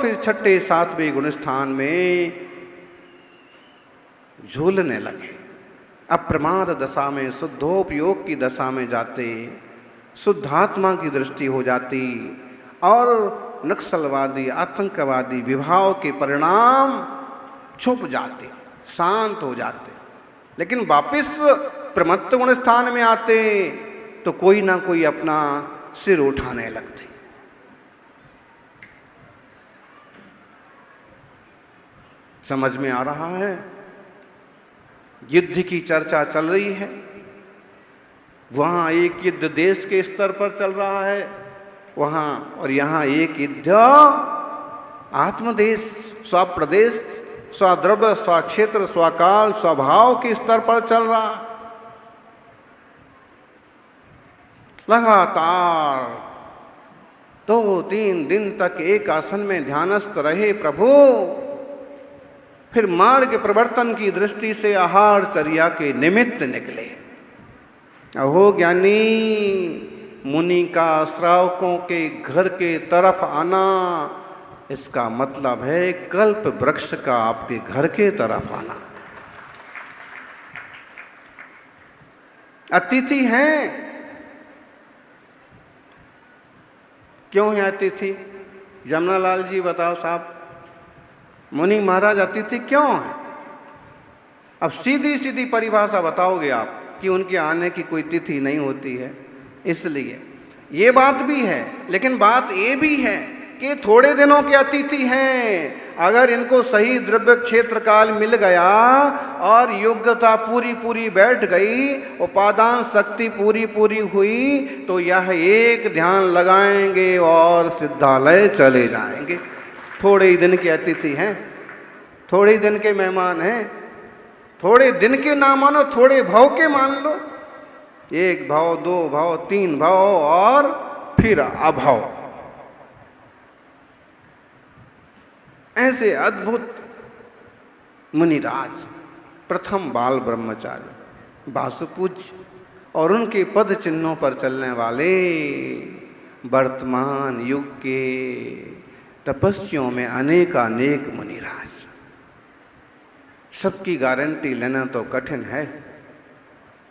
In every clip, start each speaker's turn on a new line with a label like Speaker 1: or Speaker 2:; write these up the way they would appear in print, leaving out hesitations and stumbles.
Speaker 1: फिर छठे सातवें गुण स्थान में झूलने लगे। अप्रमाद दशा में, शुद्धोपयोग की दशा में जाते, शुद्धात्मा की दृष्टि हो जाती और नक्सलवादी आतंकवादी विभाव के परिणाम छुप जाते, शांत हो जाते। लेकिन वापिस प्रमत्त गुण स्थान में आते तो कोई ना कोई अपना सिर उठाने लगते। समझ में आ रहा है? युद्ध की चर्चा चल रही है, वहां एक युद्ध देश के स्तर पर चल रहा है, वहां और यहां एक युद्ध आत्मदेश, स्वप्रदेश, स्वद्रव्य, स्वक्षेत्र, स्वकाल, स्वभाव के स्तर पर चल रहा। लगातार 2-3 दिन तक एक आसन में ध्यानस्थ रहे प्रभु, फिर मार्ग प्रवर्तन की दृष्टि से आहार चर्या के निमित्त निकले। अहो ज्ञानी, मुनि का श्रावकों के घर के तरफ आना, इसका मतलब है कल्प वृक्ष का आपके घर के तरफ आना। अतिथि हैं। क्यों है अतिथि? जमनालाल जी बताओ साहब, मुनि महाराज अतिथि क्यों है? अब सीधी सीधी परिभाषा बताओगे आप कि उनके आने की कोई तिथि नहीं होती है, इसलिए ये बात भी है। लेकिन बात ये भी है कि थोड़े दिनों के अतिथि हैं। अगर इनको सही द्रव्य क्षेत्र काल मिल गया और योग्यता पूरी पूरी बैठ गई, उपादान शक्ति पूरी पूरी हुई, तो यह एक ध्यान लगाएंगे और सिद्धालय चले जाएंगे। थोड़े ही दिन के अतिथि हैं, थोड़े ही दिन के मेहमान हैं। थोड़े दिन के ना मानो, थोड़े भाव के मान लो। 1 भाव, 2 भाव, 3 भाव और फिर अभाव। ऐसे अद्भुत मुनिराज, प्रथम बाल ब्रह्मचारी, वासुपूज्य और उनके पद चिन्हों पर चलने वाले वर्तमान युग के तपस्वियों में अनेकानेक मुनिराज। सबकी गारंटी लेना तो कठिन है,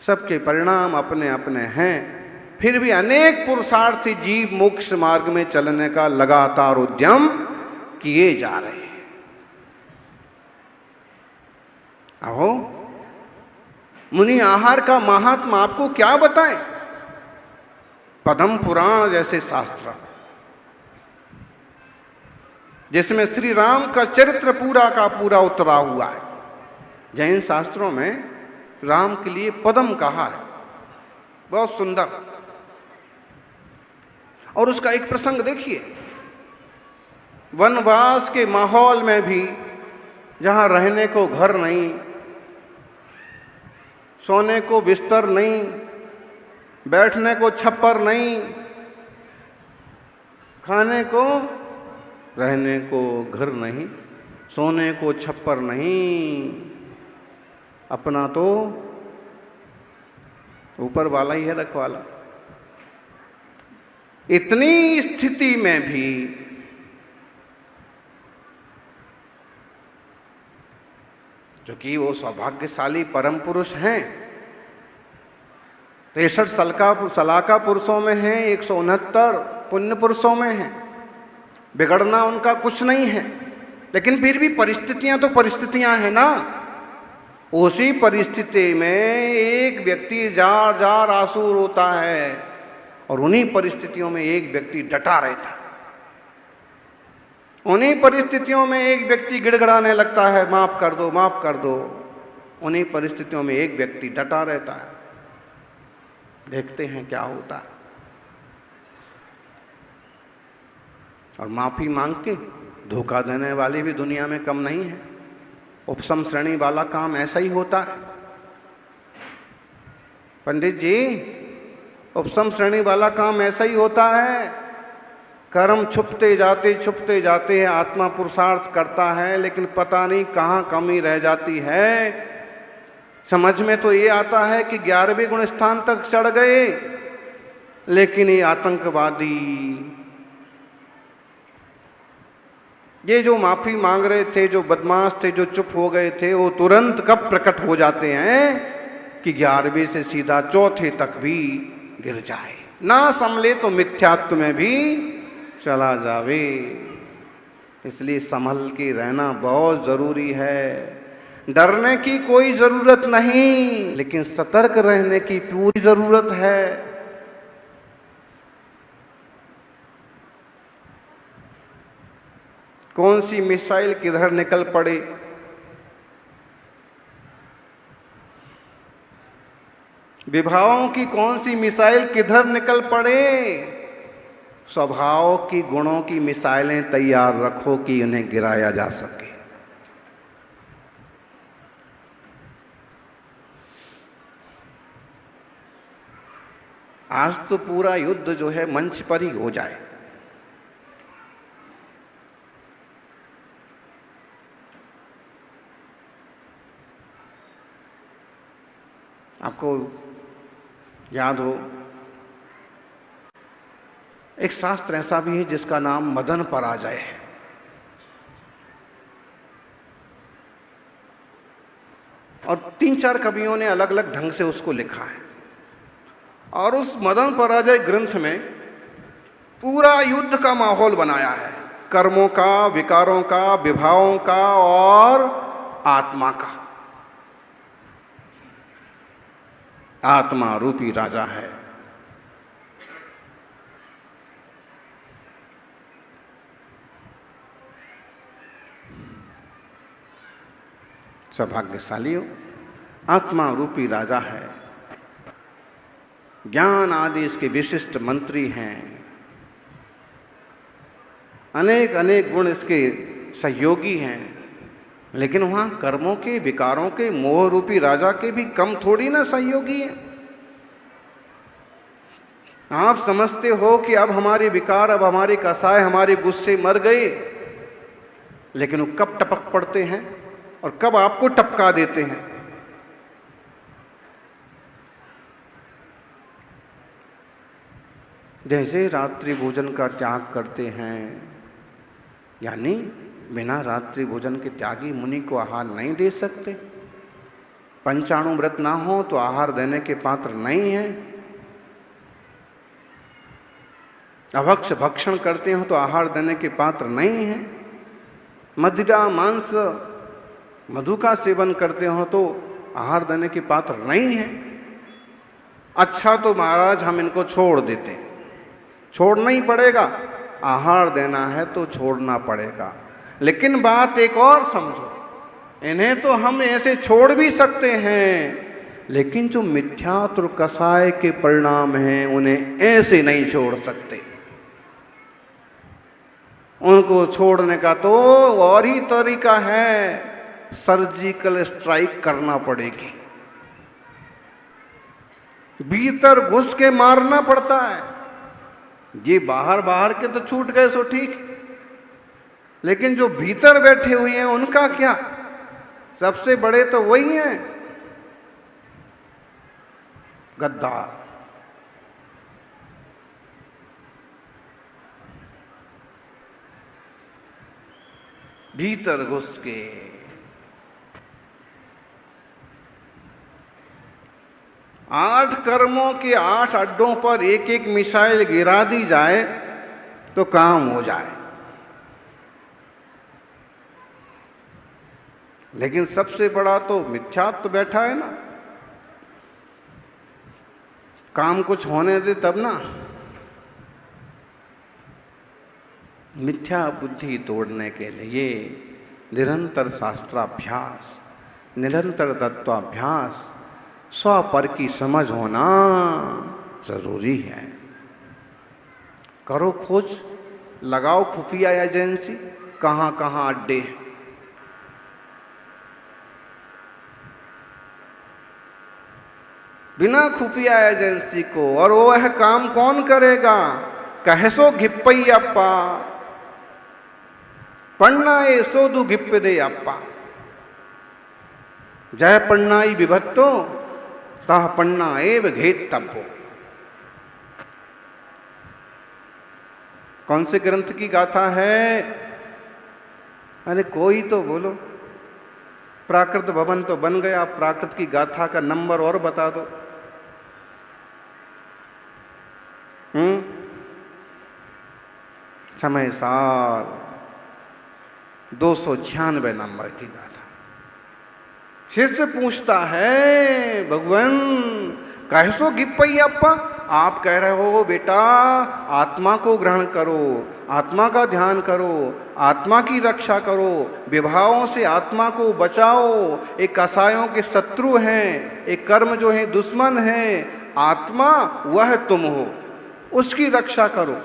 Speaker 1: सबके परिणाम अपने अपने हैं, फिर भी अनेक पुरुषार्थी जीव मोक्ष मार्ग में चलने का लगातार उद्यम किए जा रहे हैं। अहो, मुनि आहार का महात्मा आपको क्या बताएं? पद्म पुराण जैसे शास्त्र, जिसमें श्री राम का चरित्र पूरा का पूरा उतरा हुआ है। जैन शास्त्रों में राम के लिए पद्म कहा है, बहुत सुंदर। और उसका एक प्रसंग देखिए, वनवास के माहौल में भी, जहां रहने को घर नहीं, सोने को बिस्तर नहीं, बैठने को छप्पर नहीं, खाने को, रहने को घर नहीं, सोने को छप्पर नहीं, अपना तो ऊपर वाला ही है रखवाला। इतनी स्थिति में भी जो कि वो सौभाग्यशाली परम पुरुष हैं, 63 सलाका पुरुषों में हैं, 169 पुण्य पुरुषों में हैं, बिगड़ना उनका कुछ नहीं है। लेकिन फिर भी परिस्थितियां तो परिस्थितियां हैं ना। उसी परिस्थिति में एक व्यक्ति जार जार आंसू रोता है और उन्हीं परिस्थितियों में एक व्यक्ति डटा रहता है। उन्हीं परिस्थितियों में एक व्यक्ति गिड़गिड़ाने लगता है, माफ कर दो, माफ कर दो। उन्हीं परिस्थितियों में एक व्यक्ति डटा रहता है। देखते हैं क्या होता है। और माफी मांग के धोखा देने वाले भी दुनिया में कम नहीं है। उपसम श्रेणी वाला काम ऐसा ही होता है। पंडित जी, उपसम श्रेणी वाला काम ऐसा ही होता है। कर्म छुपते जाते हैं, आत्मा पुरुषार्थ करता है, लेकिन पता नहीं कहाँ कमी रह जाती है। समझ में तो ये आता है कि 11वें गुण स्थान तक चढ़ गए, लेकिन ये आतंकवादी ये जो माफी मांग रहे थे, जो बदमाश थे, जो चुप हो गए थे, वो तुरंत कब प्रकट हो जाते हैं कि 11वें से सीधा चौथे तक भी गिर जाए, ना संभले तो मिथ्यात्व में भी चला जावे। इसलिए संभल के रहना बहुत जरूरी है। डरने की कोई जरूरत नहीं, लेकिन सतर्क रहने की पूरी जरूरत है। कौन सी मिसाइल किधर निकल पड़े, विभावों की कौन सी मिसाइल किधर निकल पड़े, स्वभाव की गुणों की मिसाइलें तैयार रखो कि उन्हें गिराया जा सके। आज तो पूरा युद्ध जो है मंच पर ही हो जाए। आपको याद हो, एक शास्त्र ऐसा भी है जिसका नाम मदन पराजय है। और 3-4 कवियों ने अलग अलग ढंग से उसको लिखा है। और उस मदन पराजय ग्रंथ में पूरा युद्ध का माहौल बनाया है, कर्मों का, विकारों का, विभावों का और आत्मा का। आत्मा रूपी राजा है। सौभाग्यशाली हो, आत्मा रूपी राजा है। ज्ञान आदि इसके विशिष्ट मंत्री हैं। अनेक अनेक गुण इसके सहयोगी हैं। लेकिन वहां कर्मों के, विकारों के, मोह रूपी राजा के भी कम थोड़ी ना सहयोगी हैं। आप समझते हो कि अब हमारे विकार, अब हमारे कसाय, हमारे गुस्से मर गए, लेकिन वो कब टपक पड़ते हैं और कब आपको टपका देते हैं। जैसे रात्रि भोजन का त्याग करते हैं, यानी बिना रात्रि भोजन के त्यागी मुनि को आहार नहीं दे सकते। पंचाणु व्रत ना हो तो आहार देने के पात्र नहीं है। अभक्ष भक्षण करते हो तो आहार देने के पात्र नहीं है। मदिरा, मांस, मधु का सेवन करते हो तो आहार देने के पात्र नहीं है। अच्छा तो महाराज हम इनको छोड़ देते हैं। छोड़ना ही पड़ेगा, आहार देना है तो छोड़ना पड़ेगा। लेकिन बात एक और समझो, इन्हें तो हम ऐसे छोड़ भी सकते हैं, लेकिन जो मिथ्यात्व कसाय के परिणाम हैं उन्हें ऐसे नहीं छोड़ सकते। उनको छोड़ने का तो और ही तरीका है, सर्जिकल स्ट्राइक करना पड़ेगी। भीतर घुस के मारना पड़ता है। ये बाहर बाहर के तो छूट गए सो ठीक, लेकिन जो भीतर बैठे हुए हैं उनका क्या? सबसे बड़े तो वही हैं, गद्दार। भीतर घुस के 8 कर्मों के 8 अड्डों पर एक एक मिसाइल गिरा दी जाए तो काम हो जाए। लेकिन सबसे बड़ा तो मिथ्यात्व बैठा है ना। काम कुछ होने दे तब ना। मिथ्या बुद्धि तोड़ने के लिए निरंतर शास्त्राभ्यास, निरंतर तत्वाभ्यास, स्वपर की समझ होना जरूरी है। करो खोज, लगाओ खुफिया एजेंसी, कहाँ कहाँ अड्डे हैं। बिना खुफिया एजेंसी को, और वो है काम कौन करेगा? कहसो घिप्पई अप्पा, पन्नाए सोदु घिप्प दे अप्पा। जय पन्नाई विभत्तो तह पन्ना एव घेत तब्बो। कौन से ग्रंथ की गाथा है? अरे कोई तो बोलो। प्राकृत भवन तो बन गया, प्राकृत की गाथा का नंबर और बता दो। समय साल 296 नंबर की गाथा। शिष्य पूछता है भगवान कैसो गिप्पय्यप्पा, आप कह रहे हो बेटा आत्मा को ग्रहण करो, आत्मा का ध्यान करो, आत्मा की रक्षा करो, विभावों से आत्मा को बचाओ, एक कसायों के शत्रु हैं, एक कर्म जो है दुश्मन हैं, आत्मा वह तुम हो, उसकी रक्षा करो।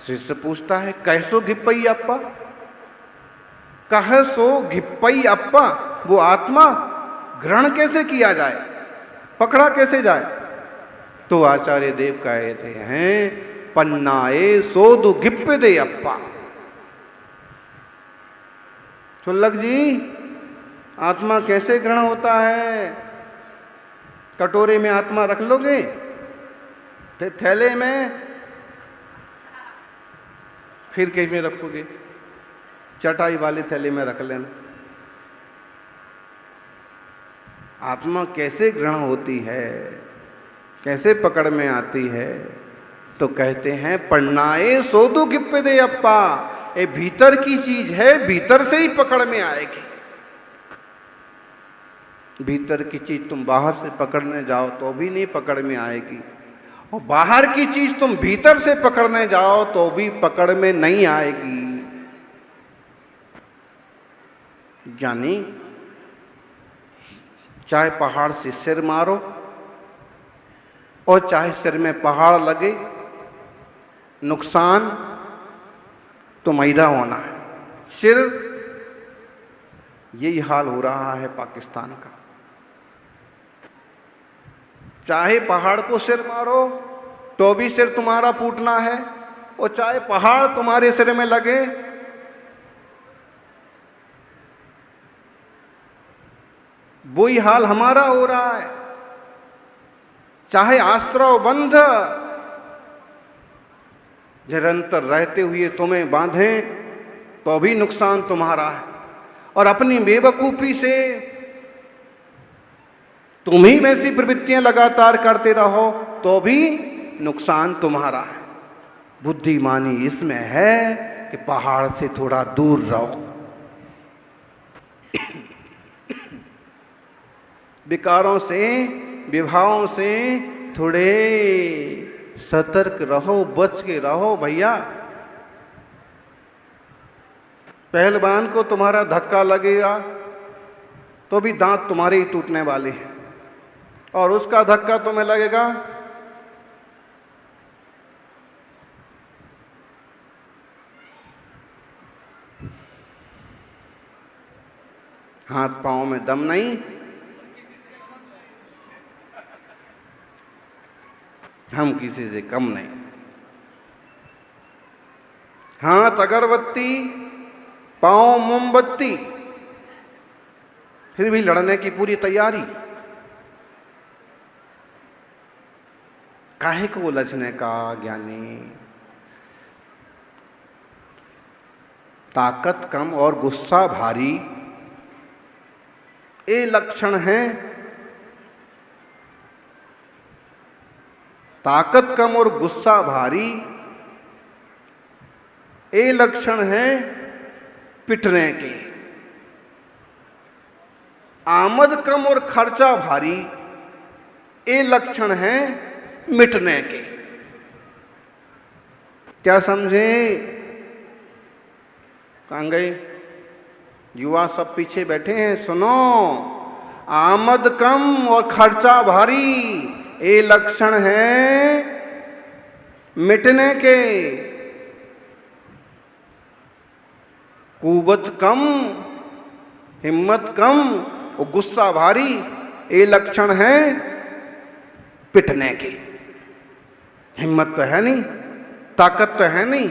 Speaker 1: शिष्य पूछता है कैसो गिप्पय्यप्पा, कहसो गिप्पय्यप्पा, वो आत्मा ग्रहण कैसे किया जाए, पकड़ा कैसे जाए? तो आचार्य देव कहते हैं पन्नाए सोदु गिप्प दे अप्पा। चुल्लक जी आत्मा कैसे ग्रहण होता है? कटोरे में आत्मा रख लोगे, फिर थैले में, फिर किस में रखोगे? चटाई वाले थैले में रख लेना। आत्मा कैसे ग्रहण होती है, कैसे पकड़ में आती है? तो कहते हैं पन्नाए सोदु गिप्प दे अप्पा, ये भीतर की चीज है, भीतर से ही पकड़ में आएगी। भीतर की चीज तुम बाहर से पकड़ने जाओ तो भी नहीं पकड़ में आएगी, और बाहर की चीज तुम भीतर से पकड़ने जाओ तो भी पकड़ में नहीं आएगी। यानी चाहे पहाड़ से सिर मारो और चाहे सिर में पहाड़ लगे, नुकसान तुम्हारा होना है। सिर, यही हाल हो रहा है पाकिस्तान का। चाहे पहाड़ को सिर मारो तो भी सिर तुम्हारा फूटना है, और चाहे पहाड़ तुम्हारे सिर में लगे वही हाल हमारा हो रहा है। चाहे आश्रव बंध निरंतर रहते हुए तुम्हें बांधें तो भी नुकसान तुम्हारा है, और अपनी बेवकूफी से तुम ही में सी प्रवृत्तियां लगातार करते रहो तो भी नुकसान तुम्हारा है। बुद्धिमानी इसमें है कि पहाड़ से थोड़ा दूर रहो, विकारों से, विभावों से थोड़े सतर्क रहो, बच के रहो भैया। पहलवान को तुम्हारा धक्का लगेगा तो भी दांत तुम्हारे ही टूटने वाले हैं, और उसका धक्का तुम्हें लगेगा हाथ पांव में दम नहीं, हम किसी से कम नहीं। हाथ अगरबत्ती, पांव मोमबत्ती, फिर भी लड़ने की पूरी तैयारी। काहे को उलझने का ज्ञानी? ताकत कम और गुस्सा भारी, ये लक्षण है। ताकत कम और गुस्सा भारी, ये लक्षण है पिटने के। आमद कम और खर्चा भारी, ये लक्षण है मिटने के। क्या समझे? कहाँ गए युवा? सब पीछे बैठे हैं, सुनो। आमद कम और खर्चा भारी, ये लक्षण है मिटने के। कुवत कम, हिम्मत कम और गुस्सा भारी, ये लक्षण है पिटने के। हिम्मत तो है नहीं, ताकत तो है नहीं,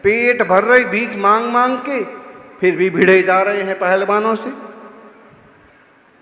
Speaker 1: पेट भर रही भीख मांग मांग के, फिर भी भिड़े जा रहे हैं पहलवानों से।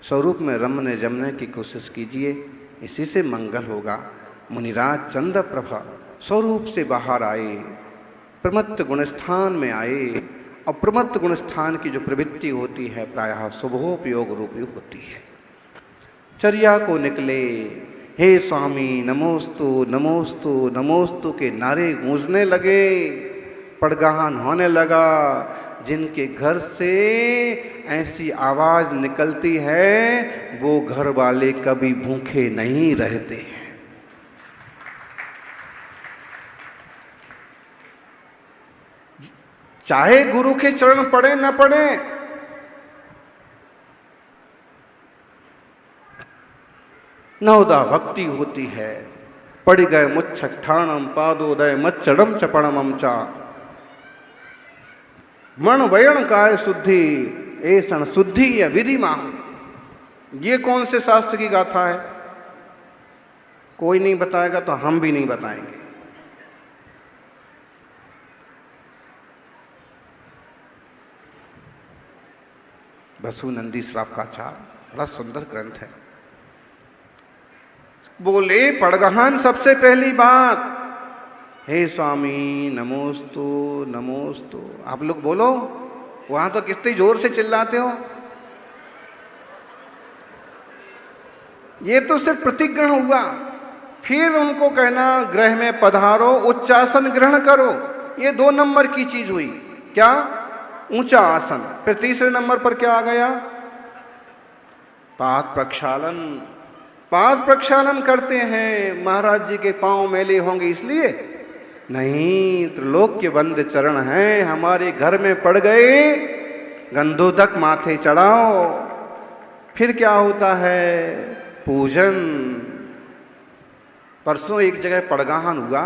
Speaker 1: स्वरूप में रमने जमने की कोशिश कीजिए, इसी से मंगल होगा। मुनिराज चंद्र प्रभा स्वरूप से बाहर आए, प्रमत्त गुणस्थान में आए, और प्रमत्त गुण स्थान की जो प्रवृत्ति होती है प्रायः शुभोपयोग रूपी होती है। चर्या को निकले हे स्वामी नमोस्तु नमोस्तु नमोस्तु के नारे गूंजने लगे, पड़गाहन होने लगा। जिनके घर से ऐसी आवाज निकलती है वो घर वाले कभी भूखे नहीं रहते हैं। चाहे गुरु के चरण पड़े न पड़े, नवदा भक्ति होती है। पड़ गए मुच्छठाणम पादोदय मच्चड़म चपणमम चा मण वयण काय शुद्धि ऐसन शुद्धि या विधि माहू। ये कौन से शास्त्र की गाथा है? कोई नहीं बताएगा तो हम भी नहीं बताएंगे। वसुनंदी श्रावकाचार बड़ा सुंदर ग्रंथ है। बोले पड़गहान सबसे पहली बात, हे स्वामी नमोस्तु नमोस्तु। आप लोग बोलो, वहां तो कितनी जोर से चिल्लाते हो। ये तो सिर्फ प्रतिग्रहण हुआ। फिर उनको कहना ग्रह में पधारो, उच्चासन ग्रहण करो। ये 2 नंबर की चीज हुई। क्या? ऊंचा आसन। फिर तीसरे नंबर पर क्या आ गया? पाद प्रक्षालन। पाद प्रक्षालन करते हैं। महाराज जी के पांव मैले होंगे इसलिए नहीं, त्रिलोक के बंद चरण हैं, हमारे घर में पड़ गए, गंधोदक माथे चढ़ाओ। फिर क्या होता है? पूजन। परसों एक जगह पड़गाहन हुआ,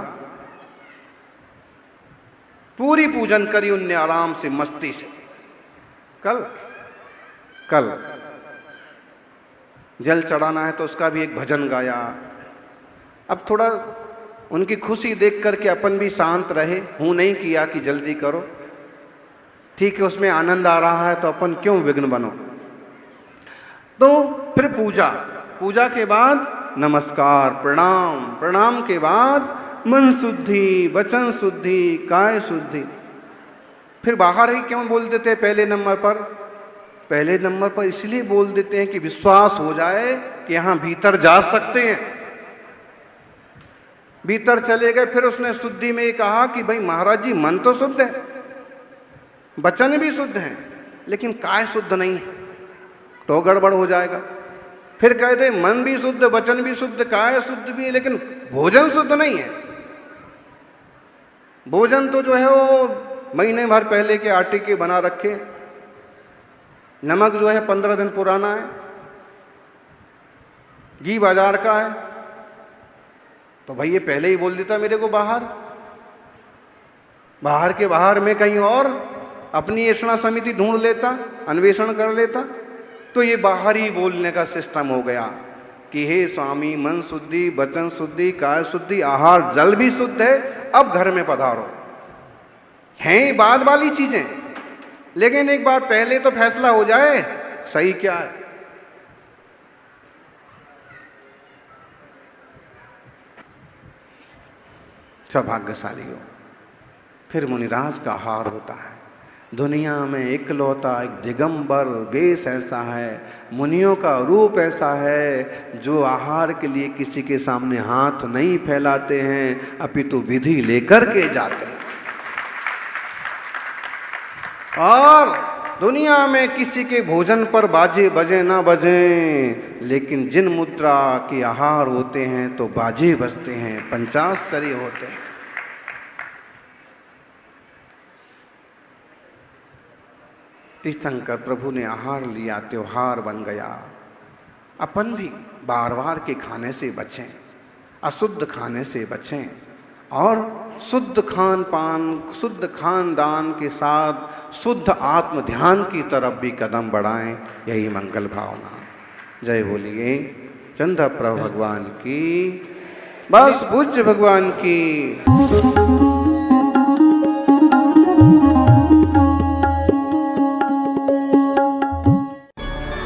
Speaker 1: पूरी पूजन करी उनने आराम से मस्ती से। कल जल चढ़ाना है तो उसका भी एक भजन गाया। अब थोड़ा उनकी खुशी देख करके अपन भी शांत रहे, हूं नहीं किया कि जल्दी करो। ठीक है, उसमें आनंद आ रहा है तो अपन क्यों विघ्न बनो। तो फिर पूजा। पूजा के बाद नमस्कार प्रणाम, प्रणाम के बाद मन शुद्धि, वचन शुद्धि, काय शुद्धि। फिर बाहर ही क्यों बोल देते पहले नंबर पर? पहले नंबर पर इसलिए बोल देते हैं कि विश्वास हो जाए कि यहां भीतर जा सकते हैं। भीतर चले गए, फिर उसने शुद्धि में ये कहा कि भाई महाराज जी मन तो शुद्ध है, वचन भी शुद्ध है, लेकिन काय शुद्ध नहीं है, तो गड़बड़ हो जाएगा। फिर कह दे मन भी शुद्ध, वचन भी शुद्ध, काय शुद्ध भी है, लेकिन भोजन शुद्ध नहीं है। भोजन तो जो है वो महीने भर पहले के आटे के बना रखे, नमक जो है 15 दिन पुराना है, घी बाजार का है। तो भाई ये पहले ही बोल देता मेरे को बाहर के बाहर में कहीं और अपनी ऐसा समिति ढूंढ लेता, अन्वेषण कर लेता। तो ये बाहर ही बोलने का सिस्टम हो गया कि हे स्वामी मन शुद्धि, वचन शुद्धि, काय शुद्धि, आहार जल भी शुद्ध है, अब घर में पधारो। हैं बाद वाली चीजें, लेकिन एक बार पहले तो फैसला हो जाए सही क्या है। सौभाग्यशाली हो। फिर मुनिराज का आहार होता है। दुनिया में इकलौता एक दिगंबर वेश ऐसा है, मुनियों का रूप ऐसा है जो आहार के लिए किसी के सामने हाथ नहीं फैलाते हैं, अपितु विधि लेकर के जाते हैं। और दुनिया में किसी के भोजन पर बाजे बजे ना बजे, लेकिन जिन मुद्रा के आहार होते हैं तो बाजे बजते हैं, पंचाश्चर्य होते हैं। तीर्थंकर प्रभु ने आहार लिया, त्योहार बन गया। अपन भी बार बार के खाने से बचें, अशुद्ध खाने से बचें और शुद्ध खान पान, शुद्ध खानदान के साथ शुद्ध आत्म ध्यान की तरफ भी कदम बढ़ाएं। यही मंगल भावना। जय बोलिए चंद्र प्रभु भगवान की, बस पूज्य भगवान की।